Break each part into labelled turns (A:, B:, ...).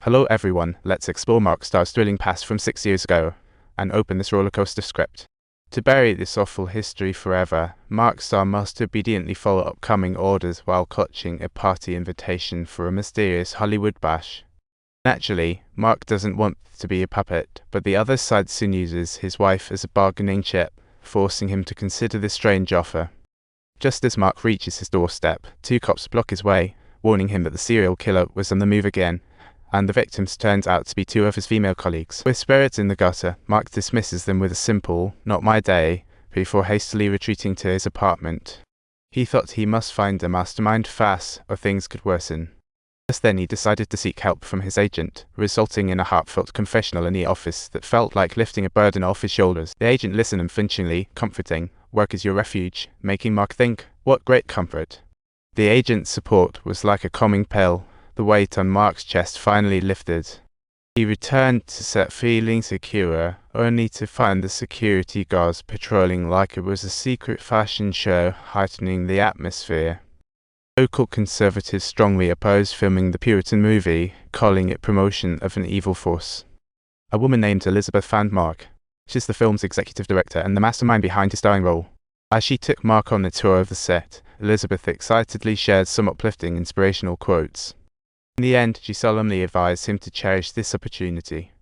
A: Hello everyone, let's explore Mark Starr's thrilling past from 6 years ago, and open this rollercoaster script. To bury this awful history forever, Mark Starr must obediently follow upcoming orders while clutching a party invitation for a mysterious Hollywood bash. Naturally, Mark doesn't want to be a puppet, but the other side soon uses his wife as a bargaining chip, forcing him to consider this strange offer. Just as Mark reaches his doorstep, two cops block his way, warning him that the serial killer was on the move again, and the victims turns out to be two of his female colleagues. With spirits in the gutter, Mark dismisses them with a simple, "not my day," before hastily retreating to his apartment. He thought he must find a mastermind fast, or things could worsen. Just then he decided to seek help from his agent, resulting in a heartfelt confessional in the office that felt like lifting a burden off his shoulders. The agent listened unflinchingly, comforting, "Work is your refuge," making Mark think, what great comfort. The agent's support was like a calming pill. The weight on Mark's chest finally lifted. He returned to set feeling secure, only to find the security guards patrolling like it was a secret fashion show, heightening the atmosphere. Local conservatives strongly opposed filming the Puritan movie, calling it promotion of an evil force. A woman named Elizabeth found Mark. She's the film's executive director and the mastermind behind his starring role. As she took Mark on a tour of the set, Elizabeth excitedly shared some uplifting, inspirational quotes. In the end, she solemnly advised him to cherish this opportunity.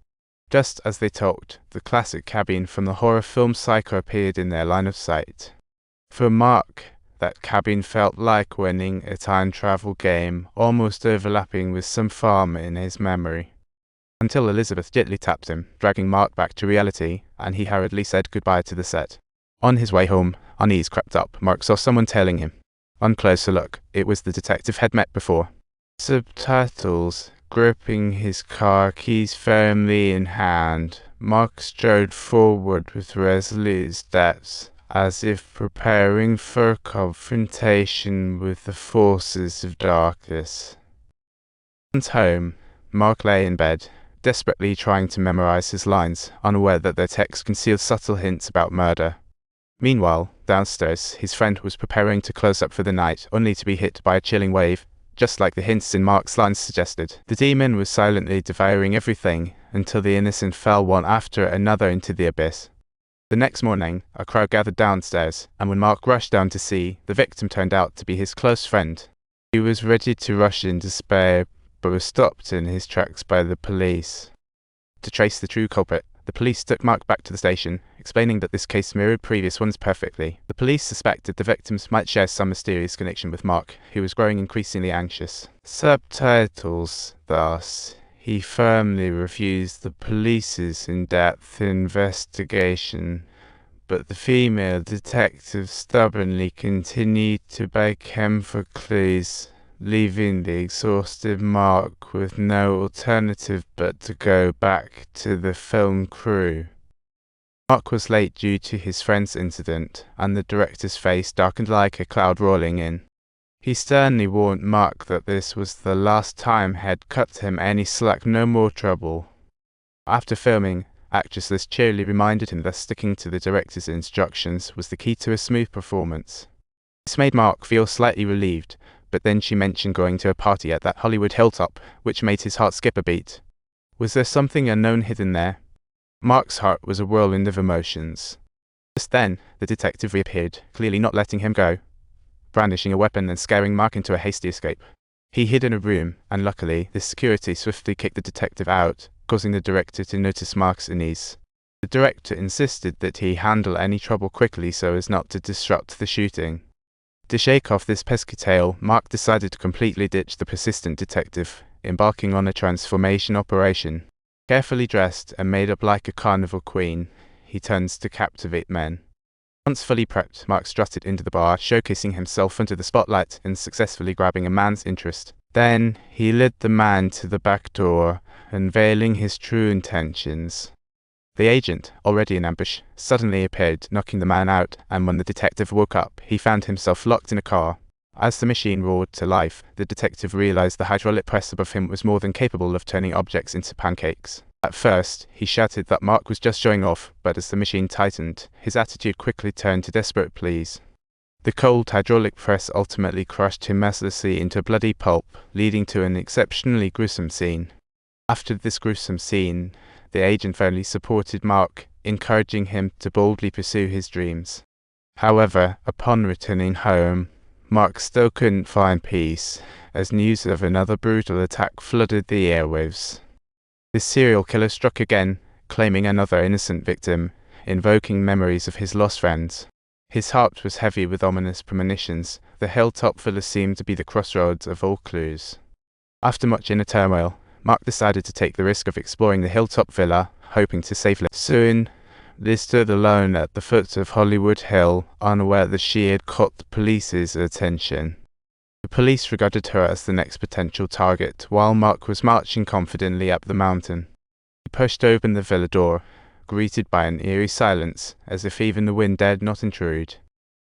A: Just as they talked, the classic cabin from the horror film Psycho appeared in their line of sight. For Mark, that cabin felt like winning a time travel game, almost overlapping with some farm in his memory. Until Elizabeth gently tapped him, dragging Mark back to reality, and he hurriedly said goodbye to the set. On his way home, unease crept up. Mark saw someone tailing him. On closer look, it was the detective he'd met before. Subtitles, gripping his car keys firmly in hand, Mark strode forward with resolute steps, as if preparing for confrontation with the forces of darkness. Once home, Mark lay in bed, desperately trying to memorize his lines, unaware that their text concealed subtle hints about murder. Meanwhile, downstairs, his friend was preparing to close up for the night, only to be hit by a chilling wave. Just like the hints in Mark's lines suggested. The demon was silently devouring everything, until the innocent fell one after another into the abyss. The next morning, a crowd gathered downstairs, and when Mark rushed down to see, the victim turned out to be his close friend. He was ready to rush in despair, but was stopped in his tracks by the police. To trace the true culprit, the police took Mark back to the station, explaining that this case mirrored previous ones perfectly. The police suspected the victims might share some mysterious connection with Mark, who was growing increasingly anxious. Subtitles, thus, he firmly refused the police's in-depth investigation, but the female detective stubbornly continued to beg him for clues, leaving the exhausted Mark with no alternative but to go back to the film crew. Mark was late due to his friend's incident, and the director's face darkened like a cloud rolling in. He sternly warned Mark that this was the last time he'd cut him any slack, no more trouble. After filming, actress Liz cheerily reminded him that sticking to the director's instructions was the key to a smooth performance. This made Mark feel slightly relieved, but then she mentioned going to a party at that Hollywood hilltop, which made his heart skip a beat. Was there something unknown hidden there? Mark's heart was a whirlwind of emotions. Just then, the detective reappeared, clearly not letting him go, brandishing a weapon and scaring Mark into a hasty escape. He hid in a room, and luckily, the security swiftly kicked the detective out, causing the director to notice Mark's unease. The director insisted that he handle any trouble quickly so as not to disrupt the shooting. To shake off this pesky tale, Mark decided to completely ditch the persistent detective, embarking on a transformation operation. Carefully dressed and made up like a carnival queen, he turns to captivate men. Once fully prepped, Mark strutted into the bar, showcasing himself under the spotlight and successfully grabbing a man's interest. Then, he led the man to the back door, unveiling his true intentions. The agent, already in ambush, suddenly appeared, knocking the man out, and when the detective woke up, he found himself locked in a car. As the machine roared to life, the detective realized the hydraulic press above him was more than capable of turning objects into pancakes. At first, he shouted that Mark was just showing off, but as the machine tightened, his attitude quickly turned to desperate pleas. The cold hydraulic press ultimately crushed him mercilessly into bloody pulp, leading to an exceptionally gruesome scene. After this gruesome scene, the agent only supported Mark, encouraging him to boldly pursue his dreams. However, upon returning home, Mark still couldn't find peace, as news of another brutal attack flooded the airwaves. The serial killer struck again, claiming another innocent victim, invoking memories of his lost friends. His heart was heavy with ominous premonitions. The hilltop villa seemed to be the crossroads of all clues. After much inner turmoil, Mark decided to take the risk of exploring the hilltop villa, hoping to save Liz. Soon, Liz stood alone at the foot of Hollywood Hill, unaware that she had caught the police's attention. The police regarded her as the next potential target, while Mark was marching confidently up the mountain. He pushed open the villa door, greeted by an eerie silence, as if even the wind dared not intrude.